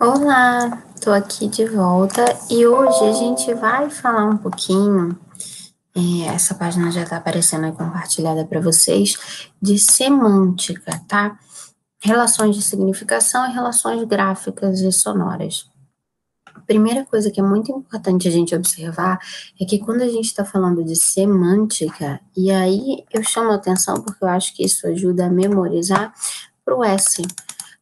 Olá, tô aqui de volta e hoje a gente vai falar um pouquinho, essa página já tá aparecendo aí compartilhada para vocês, de semântica, tá? Relações de significação e relações gráficas e sonoras. A primeira coisa que é muito importante a gente observar é que quando a gente está falando de semântica, e aí eu chamo a atenção porque eu acho que isso ajuda a memorizar para o S.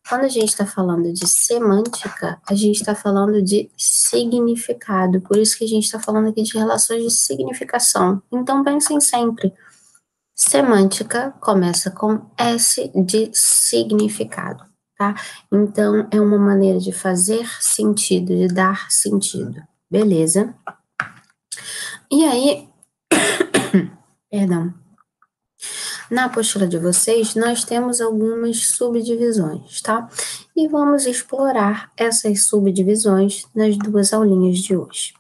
Quando a gente está falando de semântica, a gente está falando de significado, por isso que a gente está falando aqui de relações de significação. Então, pensem sempre, semântica começa com S de significado, tá? Então, é uma maneira de fazer sentido, de dar sentido, beleza? E aí, perdão. Na apostila de vocês, nós temos algumas subdivisões, tá? E vamos explorar essas subdivisões nas duas aulinhas de hoje.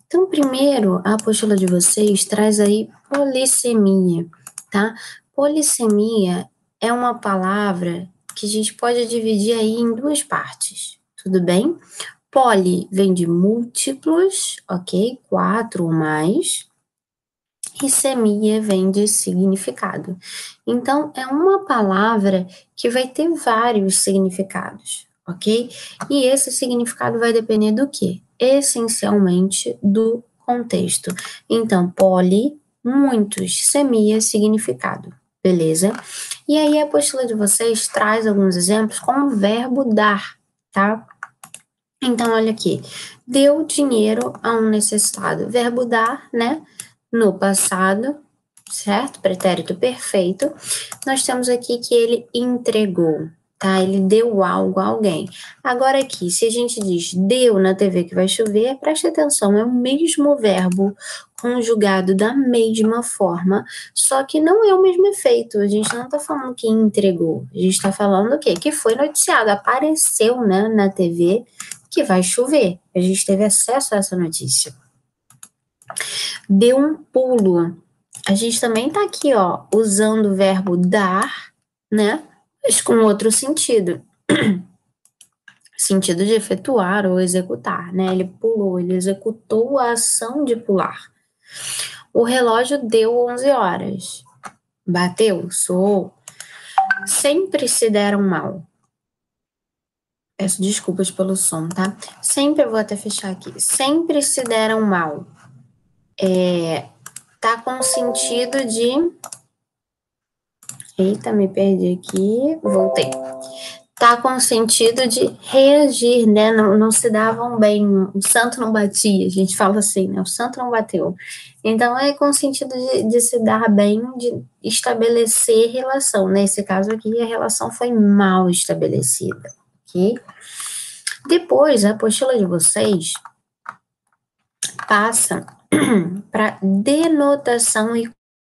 Então, primeiro, a apostila de vocês traz aí polissemia, tá? Polissemia é uma palavra que a gente pode dividir aí em duas partes, tudo bem? Poli vem de múltiplos, ok? 4 ou mais. E semia vem de significado. Então, é uma palavra que vai ter vários significados, ok? E esse significado vai depender do quê? Essencialmente do contexto. Então, poli, muitos, semia, significado, beleza? E aí, a apostila de vocês traz alguns exemplos com o verbo dar, tá? Então, olha aqui. Deu dinheiro a um necessitado. Verbo dar, né? No passado, certo? Pretérito perfeito. Nós temos aqui que ele entregou, tá? Ele deu algo a alguém. Agora aqui, se a gente diz deu na TV que vai chover, preste atenção, é o mesmo verbo conjugado da mesma forma, só que não é o mesmo efeito. A gente não tá falando que entregou. A gente tá falando o quê? Que foi noticiado, apareceu, né, na TV que vai chover. A gente teve acesso a essa notícia. Deu um pulo. A gente também tá aqui, ó, usando o verbo dar, né? Mas com outro sentido. Sentido de efetuar ou executar, né? Ele pulou, ele executou a ação de pular. O relógio deu 11 horas. Bateu, soou. Sempre se deram mal. Peço desculpas pelo som, tá? Sempre, eu vou até fechar aqui. Sempre se deram mal. Tá com sentido de... Eita, me perdi aqui. Voltei. Tá com sentido de reagir, né? Não se davam bem. O santo não batia. A gente fala assim, né? O santo não bateu. Então, é com sentido de se dar bem, de estabelecer relação. Nesse caso aqui, a relação foi mal estabelecida, ok? Depois, a apostila de vocês passa para denotação e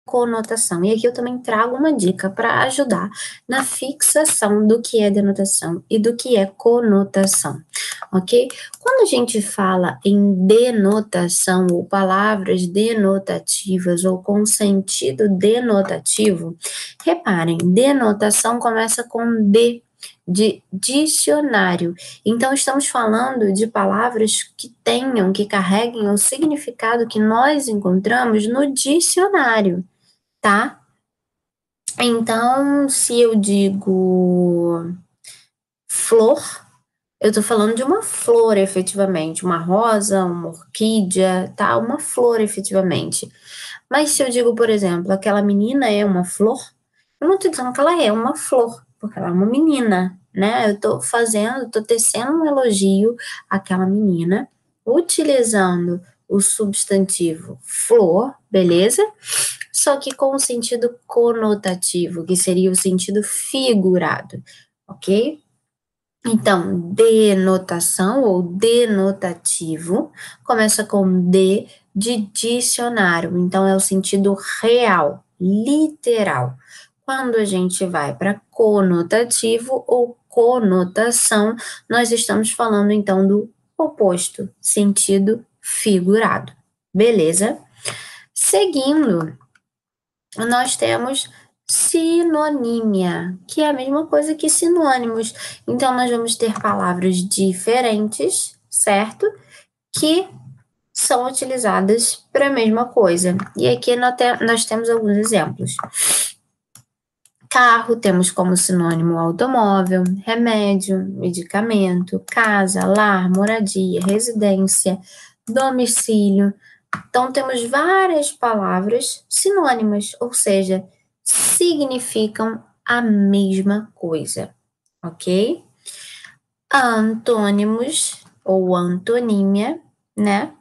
conotação. E aqui eu também trago uma dica para ajudar na fixação do que é denotação e do que é conotação, ok? Quando a gente fala em denotação ou palavras denotativas ou com sentido denotativo, reparem, denotação começa com D, de dicionário. Então, estamos falando de palavras que tenham, que carreguem o significado que nós encontramos no dicionário, tá? Então, se eu digo flor, eu tô falando de uma flor, efetivamente, uma rosa, uma orquídea, tá? Uma flor, efetivamente. Mas se eu digo, por exemplo, aquela menina é uma flor, eu não tô dizendo que ela é uma flor, porque ela é uma menina, né? Eu tô tecendo um elogio àquela menina, utilizando o substantivo flor, beleza? Só que com o sentido conotativo, que seria o sentido figurado, ok? Então, denotação ou denotativo começa com D de dicionário, então é o sentido real, literal. Quando a gente vai para conotativo ou conotação, nós estamos falando então do oposto, sentido figurado. Beleza? Seguindo, nós temos sinonímia, que é a mesma coisa que sinônimos. Então, nós vamos ter palavras diferentes, certo? Que são utilizadas para a mesma coisa. E aqui nós temos alguns exemplos. Carro, temos como sinônimo automóvel, remédio, medicamento, casa, lar, moradia, residência, domicílio. Então, temos várias palavras sinônimas, ou seja, significam a mesma coisa, ok? Antônimos, ou antonímia, né?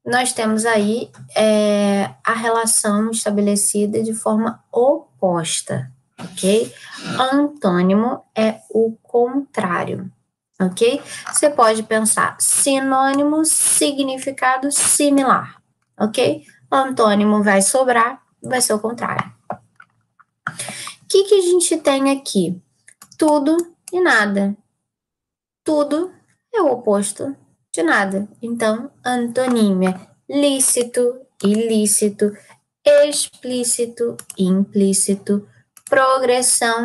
Nós temos aí a relação estabelecida de forma oposta, ok? Antônimo é o contrário, ok? Você pode pensar sinônimo, significado similar, ok? Antônimo vai sobrar, vai ser o contrário. O que a gente tem aqui? Tudo e nada. Tudo é o oposto de nada. Então, antonímia, lícito, ilícito, explícito, implícito, progressão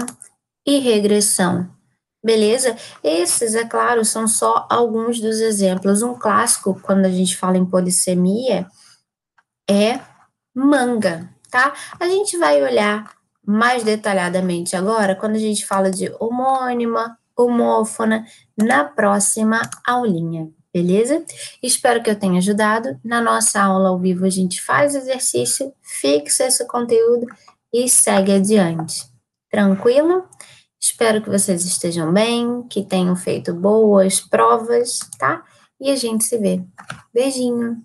e regressão. Beleza? Esses, é claro, são só alguns dos exemplos. Um clássico, quando a gente fala em polissemia, é manga, tá? A gente vai olhar mais detalhadamente agora quando a gente fala de homônima, homófona, na próxima aulinha, beleza? Espero que eu tenha ajudado. Na nossa aula ao vivo a gente faz exercício, fixa esse conteúdo e segue adiante. Tranquilo? Espero que vocês estejam bem, que tenham feito boas provas, tá? E a gente se vê. Beijinho!